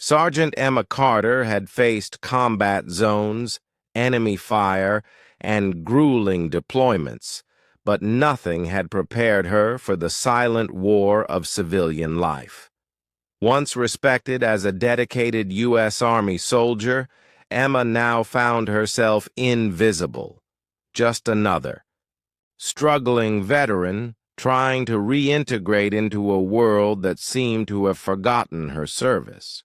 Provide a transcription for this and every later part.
Sergeant Emma Carter had faced combat zones, enemy fire, and grueling deployments, but nothing had prepared her for the silent war of civilian life. Once respected as a dedicated U.S. Army soldier, Emma now found herself invisible, just another struggling veteran trying to reintegrate into a world that seemed to have forgotten her service.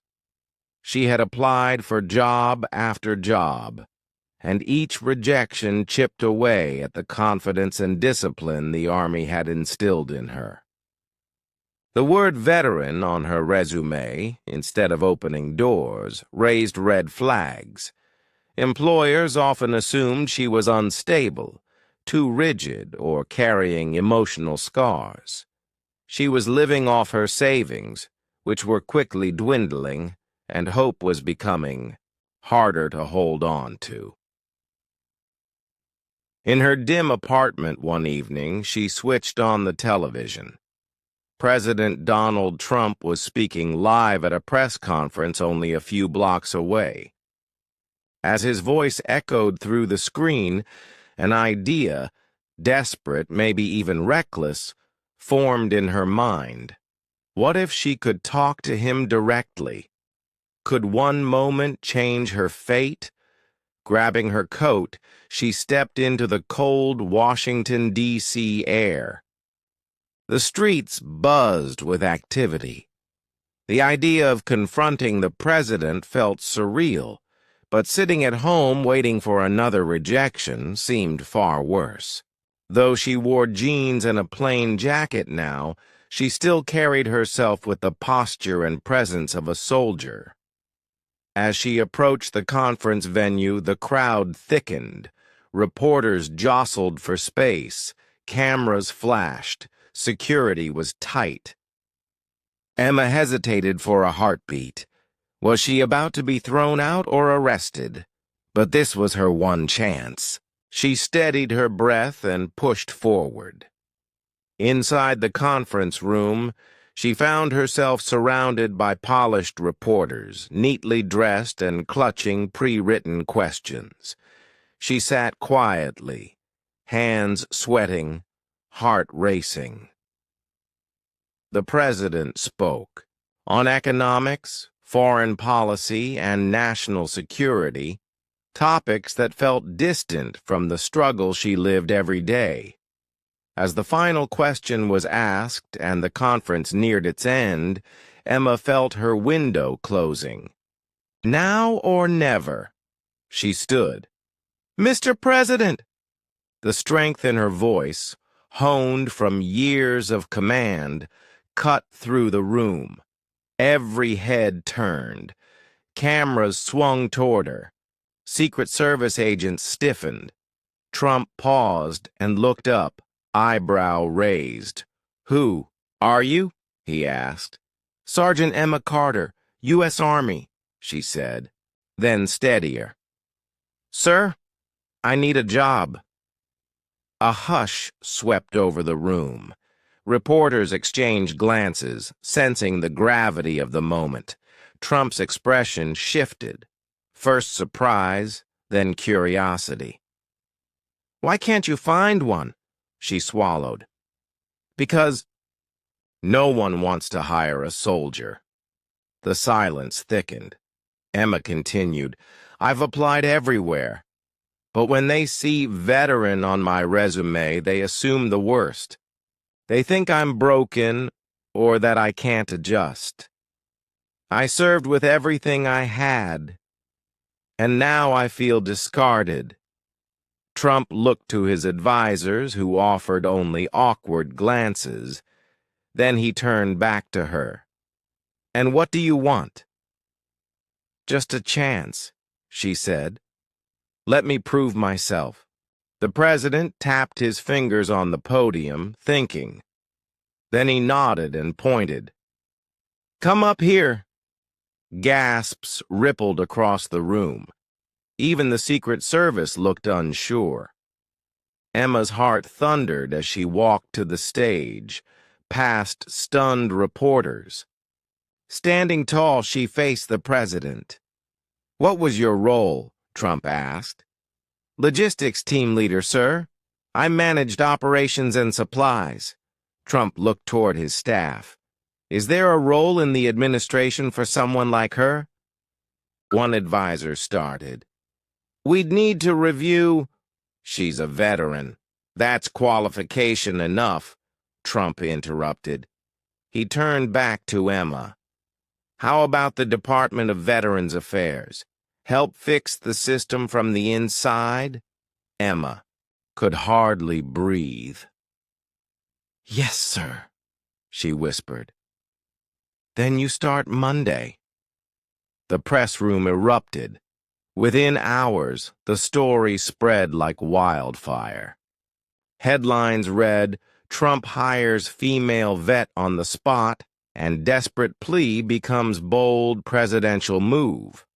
She had applied for job after job, and each rejection chipped away at the confidence and discipline the Army had instilled in her. The word veteran on her resume, instead of opening doors, raised red flags. Employers often assumed she was unstable, too rigid, or carrying emotional scars. She was living off her savings, which were quickly dwindling, and hope was becoming harder to hold on to. In her dim apartment one evening, she switched on the television. President Donald Trump was speaking live at a press conference only a few blocks away. As his voice echoed through the screen, an idea, desperate, maybe even reckless, formed in her mind. What if she could talk to him directly? Could one moment change her fate? Grabbing her coat, she stepped into the cold Washington, D.C. air. The streets buzzed with activity. The idea of confronting the president felt surreal, but sitting at home waiting for another rejection seemed far worse. Though she wore jeans and a plain jacket now, she still carried herself with the posture and presence of a soldier. As she approached the conference venue, the crowd thickened. Reporters jostled for space. Cameras flashed. Security was tight. Emma hesitated for a heartbeat. Was she about to be thrown out or arrested? But this was her one chance. She steadied her breath and pushed forward. Inside the conference room, she found herself surrounded by polished reporters, neatly dressed and clutching pre-written questions. She sat quietly, hands sweating, heart racing. The president spoke. On economics, foreign policy, and national security, topics that felt distant from the struggle she lived every day. As the final question was asked and the conference neared its end, Emma felt her window closing. Now or never? She stood. "Mr. President!" The strength in her voice, honed from years of command, cut through the room. Every head turned. Cameras swung toward her. Secret Service agents stiffened. Trump paused and looked up, eyebrow raised. "Who are you?" he asked. "Sergeant Emma Carter, U.S. Army," she said, then steadier. "Sir, I need a job." A hush swept over the room. Reporters exchanged glances, sensing the gravity of the moment. Trump's expression shifted. First surprise, then curiosity. "Why can't you find one?" she swallowed. "Because no one wants to hire a soldier." The silence thickened. Emma continued, "I've applied everywhere. But when they see veteran on my resume, they assume the worst. They think I'm broken or that I can't adjust. I served with everything I had, and now I feel discarded." Trump looked to his advisors, who offered only awkward glances. Then he turned back to her. "And what do you want?" "Just a chance," she said. "Let me prove myself." The president tapped his fingers on the podium, thinking. Then he nodded and pointed. "Come up here." Gasps rippled across the room. Even the Secret Service looked unsure. Emma's heart thundered as she walked to the stage, past stunned reporters. Standing tall, she faced the president. "What was your role?" Trump asked. "Logistics team leader, sir. I managed operations and supplies." Trump looked toward his staff. "Is there a role in the administration for someone like her?" One advisor started. "We'd need to review—" "She's a veteran. That's qualification enough," Trump interrupted. He turned back to Emma. "How about the Department of Veterans Affairs? Help fix the system from the inside?" Emma could hardly breathe. "Yes, sir," she whispered. "Then you start Monday." The press room erupted. Within hours, the story spread like wildfire. Headlines read, "Trump hires female vet on the spot," and "Desperate plea becomes bold presidential move."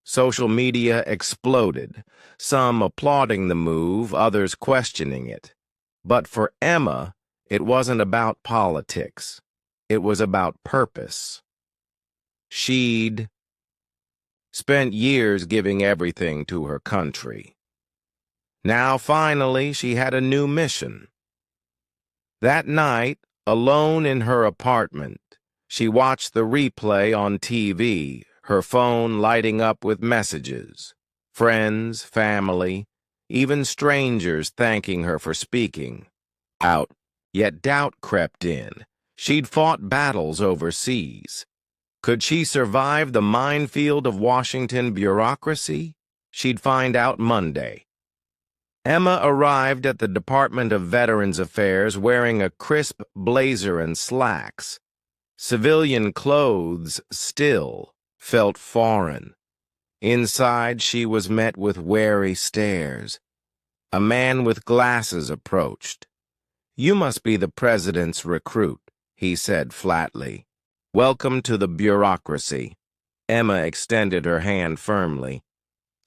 Social media exploded, some applauding the move, others questioning it. But for Emma, it wasn't about politics. It was about purpose. She'd spent years giving everything to her country. Now, finally, she had a new mission. That night, alone in her apartment, she watched the replay on TV, her phone lighting up with messages. Friends, family, even strangers thanking her for speaking. Yet doubt crept in. She'd fought battles overseas. Could she survive the minefield of Washington bureaucracy? She'd find out Monday. Emma arrived at the Department of Veterans Affairs wearing a crisp blazer and slacks. Civilian clothes still felt foreign. Inside, she was met with wary stares. A man with glasses approached. "You must be the president's recruit," he said flatly. "Welcome to the bureaucracy." Emma extended her hand firmly.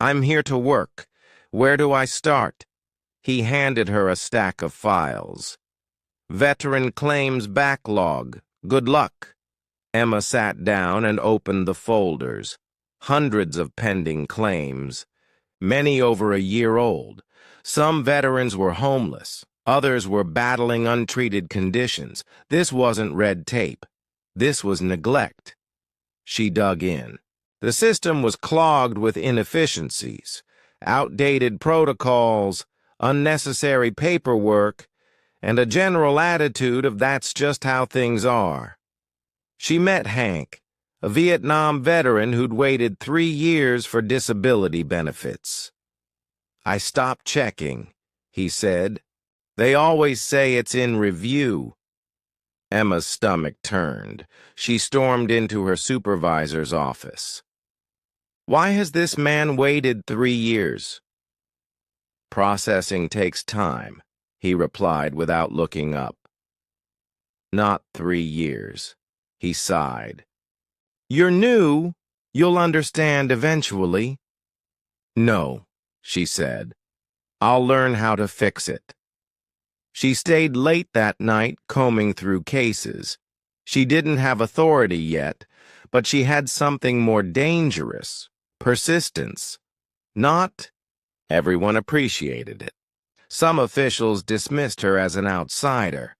"I'm here to work. Where do I start?" He handed her a stack of files. "Veteran claims backlog. Good luck." Emma sat down and opened the folders. Hundreds of pending claims, many over a year old. Some veterans were homeless. Others were battling untreated conditions. This wasn't red tape. This was neglect. She dug in. The system was clogged with inefficiencies, outdated protocols, unnecessary paperwork, and a general attitude of "that's just how things are." She met Hank, a Vietnam veteran who'd waited 3 years for disability benefits. "I stopped checking," he said. "They always say it's in review." Emma's stomach turned. She stormed into her supervisor's office. "Why has this man waited 3 years?" "Processing takes time," he replied without looking up. "Not 3 years." He sighed. "You're new. You'll understand eventually." "No," she said. "I'll learn how to fix it." She stayed late that night combing through cases. She didn't have authority yet, but she had something more dangerous: persistence. Not everyone appreciated it. Some officials dismissed her as an outsider.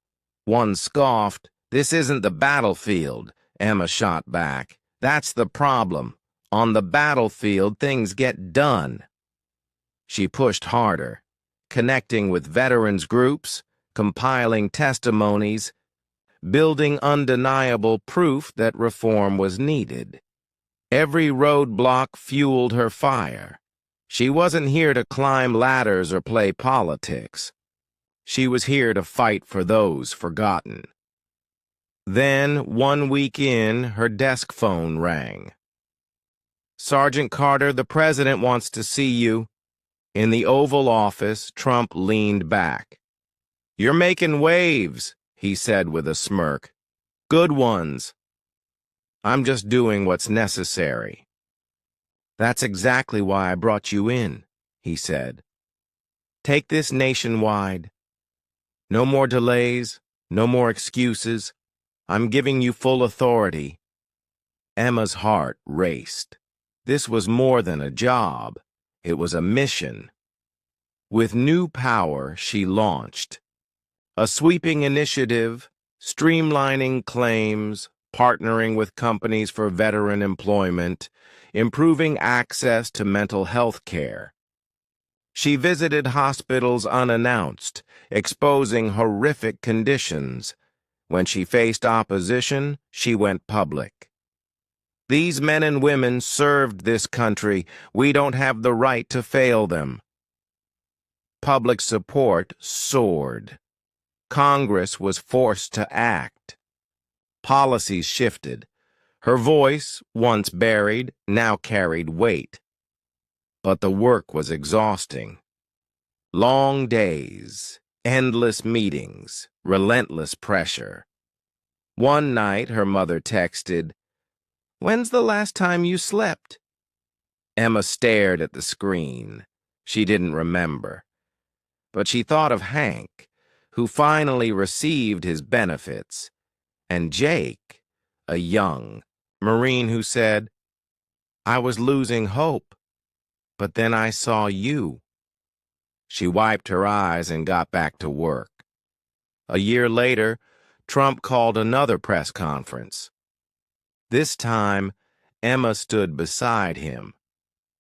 One scoffed. "This isn't the battlefield," Emma shot back. "That's the problem. On the battlefield, things get done." She pushed harder, connecting with veterans groups, compiling testimonies, building undeniable proof that reform was needed. Every roadblock fueled her fire. She wasn't here to climb ladders or play politics. She was here to fight for those forgotten. Then, 1 week in, her desk phone rang. "Sergeant Carter, the president wants to see you." In the Oval Office, Trump leaned back. "You're making waves," he said with a smirk. "Good ones." "I'm just doing what's necessary." "That's exactly why I brought you in," he said. "Take this nationwide. No more delays, no more excuses. I'm giving you full authority. Emma's heart raced. This was more than a job. It was a mission. With new power, she launched a sweeping initiative, streamlining claims, partnering with companies for veteran employment, improving access to mental health care. She visited hospitals unannounced, exposing horrific conditions. When she faced opposition, she went public. These men and women served this country. We don't have the right to fail them. Public support soared. Congress was forced to act. Policies shifted. Her voice, once buried, now carried weight. But the work was exhausting. Long days, endless meetings, relentless pressure. One night, her mother texted, "When's the last time you slept?" Emma stared at the screen. She didn't remember. But she thought of Hank, who finally received his benefits, and Jake, a young Marine who said, "I was losing hope, but then I saw you." She wiped her eyes and got back to work. A year later, Trump called another press conference. This time, Emma stood beside him.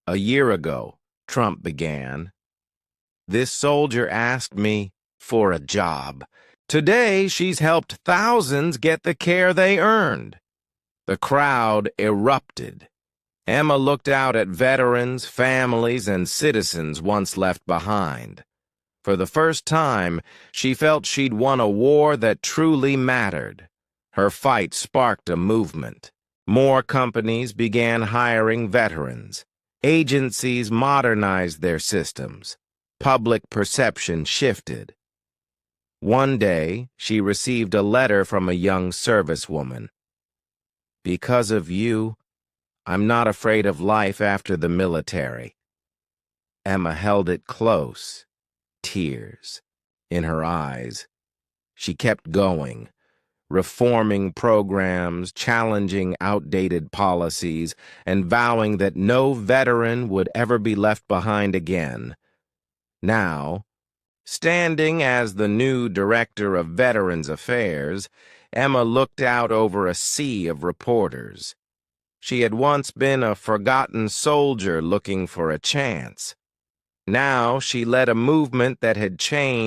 "A year ago," Trump began, "this soldier asked me for a job. Today, she's helped thousands get the care they earned." The crowd erupted. Emma looked out at veterans, families, and citizens once left behind. For the first time, she felt she'd won a war that truly mattered. Her fight sparked a movement. More companies began hiring veterans. Agencies modernized their systems. Public perception shifted. One day, she received a letter from a young servicewoman. "Because of you, I'm not afraid of life after the military." Emma held it close, tears in her eyes. She kept going, reforming programs, challenging outdated policies, and vowing that no veteran would ever be left behind again. Now, standing as the new Director of Veterans Affairs, Emma looked out over a sea of reporters. She had once been a forgotten soldier looking for a chance. Now she led a movement that had changed